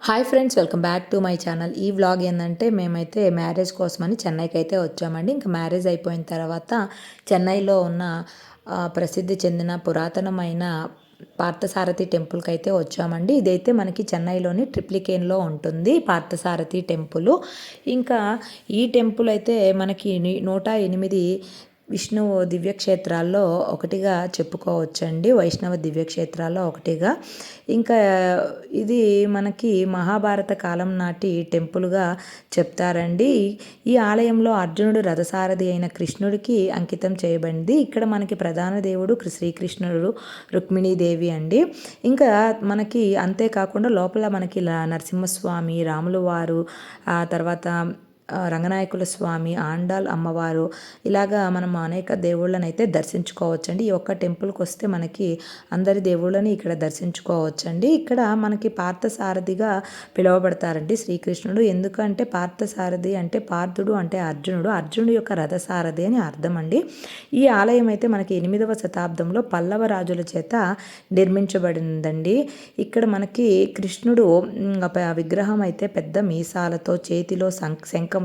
Hi friends, welcome back to my channel. ఈ vlog ఏంటంటే మేమైతే మ్యారేజ్ కోసమని చెన్నైకి అయితే వచ్చామండి. ఇంకా మ్యారేజ్ అయిపోయిన తర్వాత చెన్నైలో ఉన్న ప్రసిద్ధి చెందిన పురాతనమైన పార్థసారథి టెంపుల్కి అయితే వచ్చామండి. ఇదైతే మనకి చెన్నైలోని ట్రిప్లికేన్లో ఉంటుంది పార్థసారథి టెంపుల్. ఇంకా ఈ టెంపుల్ అయితే మనకి 108 విష్ణువు దివ్యక్షేత్రాల్లో ఒకటిగా చెప్పుకోవచ్చండి. వైష్ణవ దివ్యక్షేత్రాల్లో ఒకటిగా. ఇంకా ఇది మనకి మహాభారత కాలం నాటి టెంపుల్గా చెప్తారండి. ఈ ఆలయంలో అర్జునుడు రథసారథి అయిన కృష్ణుడికి అంకితం చేయబడింది. ఇక్కడ మనకి ప్రధాన దేవుడు శ్రీకృష్ణుడు, రుక్మిణీదేవి అండి. ఇంకా మనకి అంతేకాకుండా లోపల మనకి నరసింహస్వామి, రాములు వారు, ఆ తర్వాత రంగనాయకుల స్వామి, ఆండాల్ అమ్మవారు, ఇలాగా మనం అనేక దేవుళ్ళని అయితే దర్శించుకోవచ్చండి. ఈ ఒక్క టెంపుల్కి వస్తే మనకి అందరి దేవుళ్ళని ఇక్కడ దర్శించుకోవచ్చండి. ఇక్కడ మనకి పార్థసారథిగా పిలువబడతారండి శ్రీకృష్ణుడు. ఎందుకంటే పార్థసారథి అంటే పార్థుడు అంటే అర్జునుడు యొక్క రథసారథి అని అర్థం అండి. ఈ ఆలయం అయితే మనకి 8వ శతాబ్దంలో పల్లవ రాజుల చేత నిర్మించబడిందండి. ఇక్కడ మనకి కృష్ణుడు విగ్రహం అయితే పెద్ద మీసాలతో చేతిలో శంఖంతో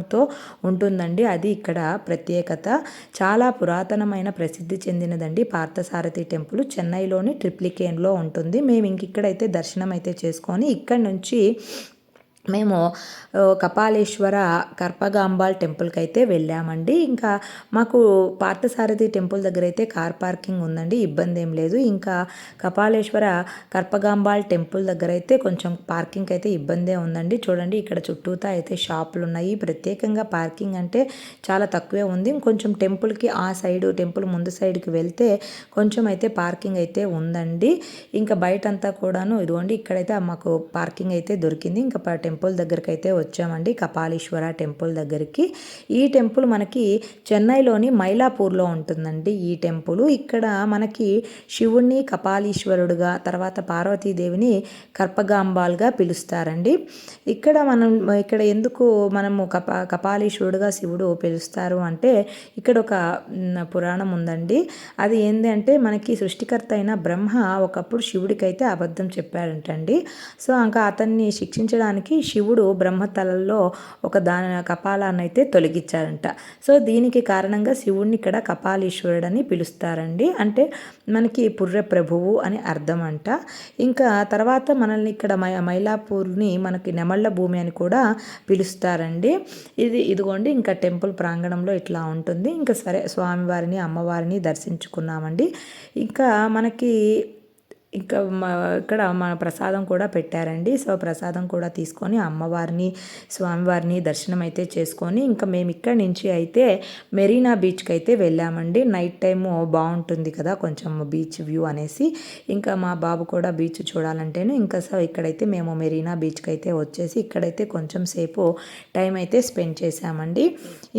ఉంటుందండి. అది ఇక్కడ ప్రత్యేకత. చాలా పురాతనమైన ప్రసిద్ధి చెందినదండి పార్థసారథి టెంపుల్. చెన్నైలోని ట్రిప్లికేన్లో ఉంటుంది. మేము ఇక్కడైతే దర్శనం అయితే చేసుకొని ఇక్కడి నుంచి మేము కపాలేశ్వర కర్పగాంబాల్ టెంపుల్కి అయితే వెళ్ళామండి. ఇంకా మాకు పార్థసారథి టెంపుల్ దగ్గర అయితే కార్ పార్కింగ్ ఉందండి, ఇబ్బంది ఏం లేదు. ఇంకా కపాలేశ్వర కర్పగాంబాల్ టెంపుల్ దగ్గర అయితే కొంచెం పార్కింగ్ అయితే ఇబ్బందే ఉందండి. చూడండి, ఇక్కడ చుట్టూతా అయితే షాపులు ఉన్నాయి. ప్రత్యేకంగా పార్కింగ్ అంటే చాలా తక్కువే ఉంది. కొంచెం టెంపుల్కి ఆ సైడు, టెంపుల్ ముందు సైడ్కి వెళ్తే కొంచెం అయితే పార్కింగ్ అయితే ఉందండి. ఇంకా బయట అంతా కూడాను ఇదిగోండి, ఇక్కడైతే మాకు పార్కింగ్ అయితే దొరికింది. ఇంకా టెంపుల్ దగ్గరికి అయితే వచ్చామండి, కపాలీశ్వర టెంపుల్ దగ్గరికి. ఈ టెంపుల్ మనకి చెన్నైలోని మైలాపూర్లో ఉంటుందండి ఈ టెంపుల్. ఇక్కడ మనకి శివుణ్ణి కపాలీశ్వరుడుగా, తర్వాత పార్వతీదేవిని కర్పగాంబాల్గా పిలుస్తారండి. ఇక్కడ ఎందుకు మనము కపాలీశ్వరుడుగా శివుడు పిలుస్తారు అంటే ఇక్కడ ఒక పురాణం ఉందండి. అది ఏంటి అంటే మనకి సృష్టికర్త అయిన బ్రహ్మ ఒకప్పుడు శివుడికైతే అబద్ధం చెప్పాడంటండి. సో ఇంకా అతన్ని శిక్షించడానికి శివుడు బ్రహ్మతలలో ఒక కపాలాన్ని అయితే తొలగించాడంట. సో దీనికి కారణంగా శివుడిని ఇక్కడ కపాలీశ్వరుడు అని పిలుస్తారండి. అంటే మనకి పుర్రె ప్రభువు అని అర్థం అంట. ఇంకా తర్వాత మనల్ని ఇక్కడ మైలాపూర్ని మనకి నెమళ్ళ భూమి అని కూడా పిలుస్తారండి. ఇదిగోండి, ఇంకా టెంపుల్ ప్రాంగణంలో ఇట్లా ఉంటుంది. ఇంకా సరే, స్వామివారిని అమ్మవారిని దర్శించుకున్నామండి. ఇంకా మనకి ఇక్కడ మన ప్రసాదం కూడా పెట్టారండి. సో ప్రసాదం కూడా తీసుకొని అమ్మవారిని, స్వామివారిని దర్శనం అయితే చేసుకొని ఇంకా మేము ఇక్కడి నుంచి అయితే మెరీనా బీచ్కి అయితే వెళ్ళామండి. నైట్ టైము బాగుంటుంది కదా కొంచెం బీచ్ వ్యూ అనేసి. ఇంకా మా బాబు కూడా బీచ్ చూడాలంటేనే ఇంకా సో ఇక్కడైతే మేము మెరీనా బీచ్కి అయితే వచ్చేసి ఇక్కడైతే కొంచెం సేపు టైం అయితే స్పెండ్ చేసామండి.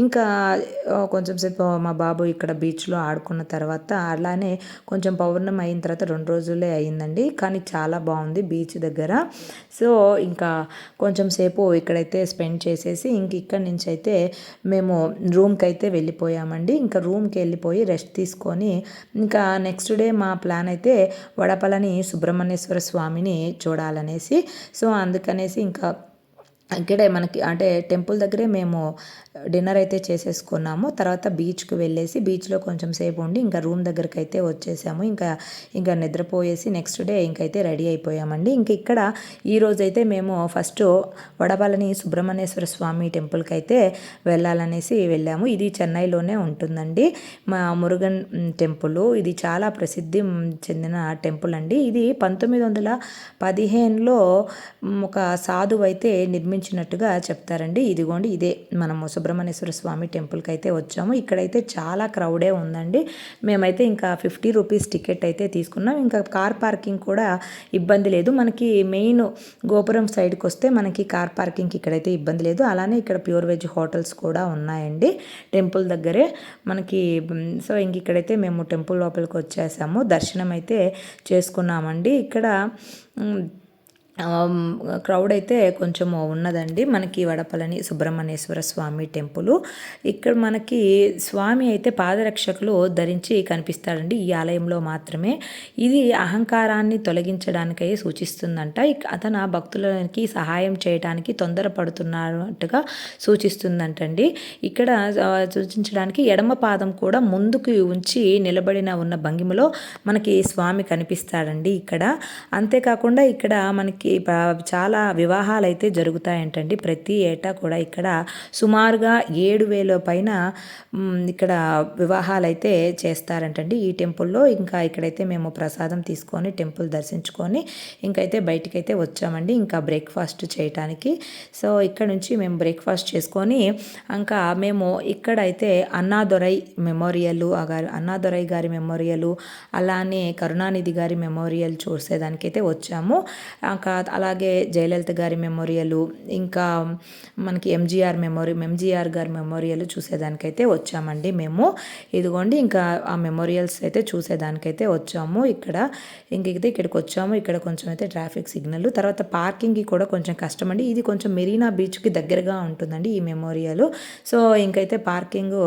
ఇంకా కొంచెం సేపు మా బాబు ఇక్కడ బీచ్లో ఆడుకున్న తర్వాత అలానే కొంచెం పౌర్ణమి అయిన తర్వాత 2 రోజులే అయిందండి, కానీ చాలా బాగుంది బీచ్ దగ్గర. సో ఇంకా కొంచెం సేపు ఇక్కడైతే స్పెండ్ చేసేసి ఇక్కడి నుంచి అయితే మేము రూమ్కి అయితే వెళ్ళిపోయామండి. ఇంకా రూమ్కి వెళ్ళిపోయి రెస్ట్ తీసుకొని ఇంకా నెక్స్ట్ డే మా ప్లాన్ అయితే వడపళని సుబ్రహ్మణ్యేశ్వర స్వామిని చూడాలనేసి. సో అందుకనేసి ఇంకా ఇక్కడే మనకి అంటే టెంపుల్ దగ్గరే మేము డిన్నర్ అయితే చేసేసుకున్నాము. తర్వాత బీచ్కి వెళ్ళేసి బీచ్లో కొంచెం సేపు ఉండి ఇంకా రూమ్ దగ్గరికి అయితే వచ్చేసాము. ఇంకా నిద్రపోయేసి నెక్స్ట్ డే ఇంకైతే రెడీ అయిపోయామండి. ఇక్కడ ఈరోజైతే మేము ఫస్ట్ వడపళని సుబ్రహ్మణ్యేశ్వర స్వామి టెంపుల్కి అయితే వెళ్ళాలనేసి వెళ్ళాము. ఇది చెన్నైలోనే ఉంటుందండి, మా మురుగన్ టెంపుల్. ఇది చాలా ప్రసిద్ధి చెందిన టెంపుల్ అండి. ఇది 1915లో ఒక సాధువు అయితే నిర్మించినట్టుగా చెప్తారండి. ఇదిగోండి, ఇదే మనము సుబ్రహ్మణ్యేశ్వర స్వామి టెంపుల్కి అయితే వచ్చాము. ఇక్కడైతే చాలా క్రౌడే ఉందండి. మేమైతే ఇంకా 50 రూపీస్ టికెట్ అయితే తీసుకున్నాం. ఇంకా కార్ పార్కింగ్ కూడా ఇబ్బంది లేదు. మనకి మెయిన్ గోపురం సైడ్కి వస్తే మనకి కార్ పార్కింగ్కి ఇక్కడైతే ఇబ్బంది లేదు. అలానే ఇక్కడ ప్యూర్ వెజ్ హోటల్స్ కూడా ఉన్నాయండి టెంపుల్ దగ్గరే మనకి. సో ఇక్కడైతే మేము టెంపుల్ లోపలికి వచ్చేసాము, దర్శనం అయితే చేసుకున్నామండి. ఇక్కడ క్రౌడ్ అయితే కొంచెం ఉన్నదండి. మనకి వడపళని సుబ్రహ్మణ్యేశ్వర స్వామి టెంపుల్. ఇక్కడ మనకి స్వామి అయితే పాదరక్షకులు ధరించి కనిపిస్తాడండి ఈ ఆలయంలో మాత్రమే. ఇది అహంకారాన్ని తొలగించడానికై సూచిస్తుందంట. అతను భక్తులకి సహాయం చేయడానికి తొందరపడుతున్నట్టుగా సూచిస్తుందంటండి. ఇక్కడ సూచించడానికి ఎడమ పాదం కూడా ముందుకు ఉంచి నిలబడిన ఉన్న భంగిమలో మనకి స్వామి కనిపిస్తాడండి ఇక్కడ. అంతేకాకుండా ఇక్కడ మనకి చాలా వివాహాలు అయితే జరుగుతాయంటండి ప్రతి ఏటా కూడా. ఇక్కడ సుమారుగా 7,000 పైన ఇక్కడ వివాహాలు అయితే చేస్తారంటండి ఈ టెంపుల్లో. ఇంకా ఇక్కడైతే మేము ప్రసాదం తీసుకొని టెంపుల్ దర్శించుకొని ఇంకైతే బయటికైతే వచ్చామండి ఇంకా బ్రేక్ఫాస్ట్ చేయటానికి. సో ఇక్కడ నుంచి మేము బ్రేక్ఫాస్ట్ చేసుకొని ఇంకా మేము ఇక్కడైతే అన్నాదొరై మెమోరియల్ అన్నాదొరై గారి మెమోరియల్, అలానే కరుణానిధి గారి మెమోరియల్ చూసేదానికైతే వచ్చాము. ఇంకా అలాగే జయలలిత గారి మెమోరియల్, ఇంకా మనకి ఎంజీఆర్ గారి మెమోరియల్ చూసేదానికైతే వచ్చామండి మేము. ఇదిగోండి ఇంకా ఆ మెమోరియల్స్ అయితే చూసేదానికైతే వచ్చాము. ఇక్కడికి వచ్చాము. ఇక్కడ కొంచెం అయితే ట్రాఫిక్ సిగ్నల్, తర్వాత పార్కింగ్కి కూడా కొంచెం కష్టం అండి. ఇది కొంచెం మెరీనా బీచ్కి దగ్గరగా ఉంటుందండి ఈ మెమోరియల్. సో ఇంకైతే పార్కింగ్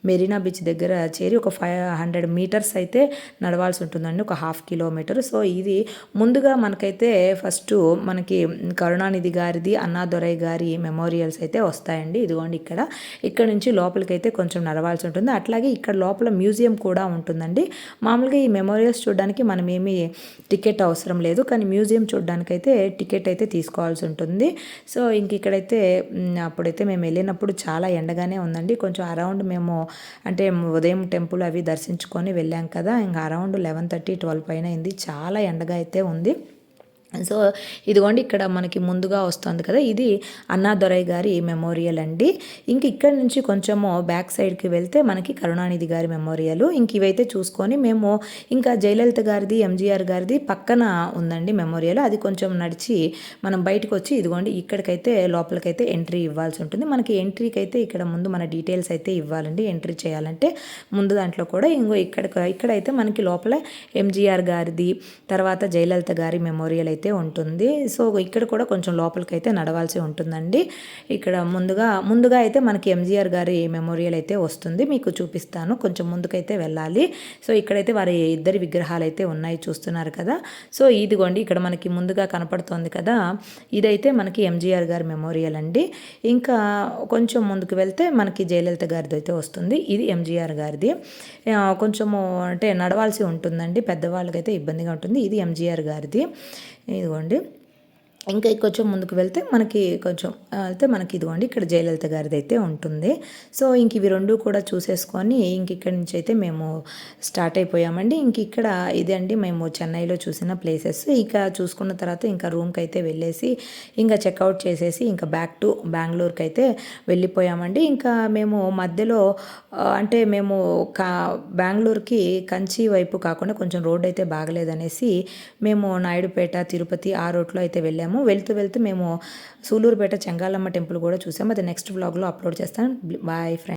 మెరీనా బీచ్ దగ్గర చేరి ఒక 500 మీటర్స్ అయితే నడవాల్సి ఉంటుందండి, ఒక 1/2 కిలోమీటర్. సో ఇది ముందుగా మనకైతే ఫస్ట్ మనకి కరుణానిధి గారిది, అన్నాదొరై గారి మెమోరియల్స్ అయితే వస్తాయండి. ఇదిగోండి ఇక్కడ నుంచి లోపలికైతే కొంచెం నడవాల్సి ఉంటుంది. అట్లాగే ఇక్కడ లోపల మ్యూజియం కూడా ఉంటుందండి. మామూలుగా ఈ మెమోరియల్స్ చూడడానికి మనం ఏమీ టికెట్ అవసరం లేదు, కానీ మ్యూజియం చూడడానికైతే టికెట్ అయితే తీసుకోవాల్సి ఉంటుంది. సో ఇక్కడైతే అప్పుడైతే మేము వెళ్ళినప్పుడు చాలా ఎండగానే ఉందండి. కొంచెం అరౌండ్ మేము అంటే ఉదయం టెంపుల్ అవి దర్శించుకొని వెళ్ళాం కదా, ఇంకా అరౌండ్ 11:30, 12 పైన అయింది. చాలా ఎండగా అయితే ఉంది. సో ఇదిగోండి ఇక్కడ మనకి ముందుగా వస్తుంది కదా, ఇది అన్నాదొరై గారి మెమోరియల్ అండి. ఇక్కడ నుంచి కొంచెము బ్యాక్ సైడ్కి వెళ్తే మనకి కరుణానిధి గారి మెమోరియల్. ఇవైతే చూసుకొని మేము ఇంకా జయలలిత గారిది, ఎంజీఆర్ గారిది పక్కన ఉందండి మెమోరియల్. అది కొంచెం నడిచి మనం బయటకు వచ్చి ఇదిగోండి ఇక్కడికైతే లోపలికైతే ఎంట్రీ ఇవ్వాల్సి ఉంటుంది. మనకి ఎంట్రీకి అయితే ఇక్కడ ముందు మన డీటెయిల్స్ అయితే ఇవ్వాలండి ఎంట్రీ చేయాలంటే. ముందు దాంట్లో కూడా ఇక్కడైతే మనకి లోపల ఎంజీఆర్ గారిది, తర్వాత జయలలిత గారి మెమోరియల్ అయితే ఉంటుంది. సో ఇక్కడ కూడా కొంచెం లోపలికి అయితే నడవాల్సి ఉంటుందండి. ఇక్కడ ముందుగా అయితే మనకి ఎంజీఆర్ గారి మెమోరియల్ అయితే వస్తుంది, మీకు చూపిస్తాను. కొంచెం ముందుకైతే వెళ్ళాలి. సో ఇక్కడైతే వారి ఇద్దరి విగ్రహాలు అయితే ఉన్నాయి, చూస్తున్నారు కదా. సో ఇదిగోండి ఇక్కడ మనకి ముందుగా కనపడుతోంది కదా, ఇదైతే మనకి ఎంజీఆర్ గారి మెమోరియల్ అండి. ఇంకా కొంచెం ముందుకు వెళ్తే మనకి జయలలిత గారిది అయితే వస్తుంది. ఇది ఎంజీఆర్ గారిది. కొంచెము అంటే నడవాల్సి ఉంటుందండి, పెద్దవాళ్ళకైతే ఇబ్బందిగా ఉంటుంది. ఇది ఎంజీఆర్ గారిది. ఇదిగోండి కొంచెం ముందుకు వెళ్తే మనకి ఇదిగోండి ఇక్కడ జయలలిత గారిది అయితే ఉంటుంది. సో ఇవి రెండు కూడా చూసేసుకొని ఇక్కడి నుంచి అయితే మేము స్టార్ట్ అయిపోయామండి. ఇక్కడ ఇదే అండి మేము చెన్నైలో చూసిన ప్లేసెస్. చూసుకున్న తర్వాత రూమ్కి అయితే వెళ్ళేసి చెక్అవుట్ చేసేసి బ్యాక్ టు బెంగళూరుకి అయితే వెళ్ళిపోయామండి. మేము మధ్యలో అంటే మేము బెంగళూరుకి కంచి వైపు కాకుండా కొంచెం రోడ్ అయితే బాగలేదనేసి మేము నాయుడుపేట, తిరుపతి ఆ రోడ్లో అయితే వెళ్ళాము. వెళ్తూ మేము సూలూరుపేట చెంగాలమ్మ టెంపుల్ కూడా చూసాము. అది నెక్స్ట్ వ్లాగ్లో అప్లోడ్ చేస్తాను. Bye friends.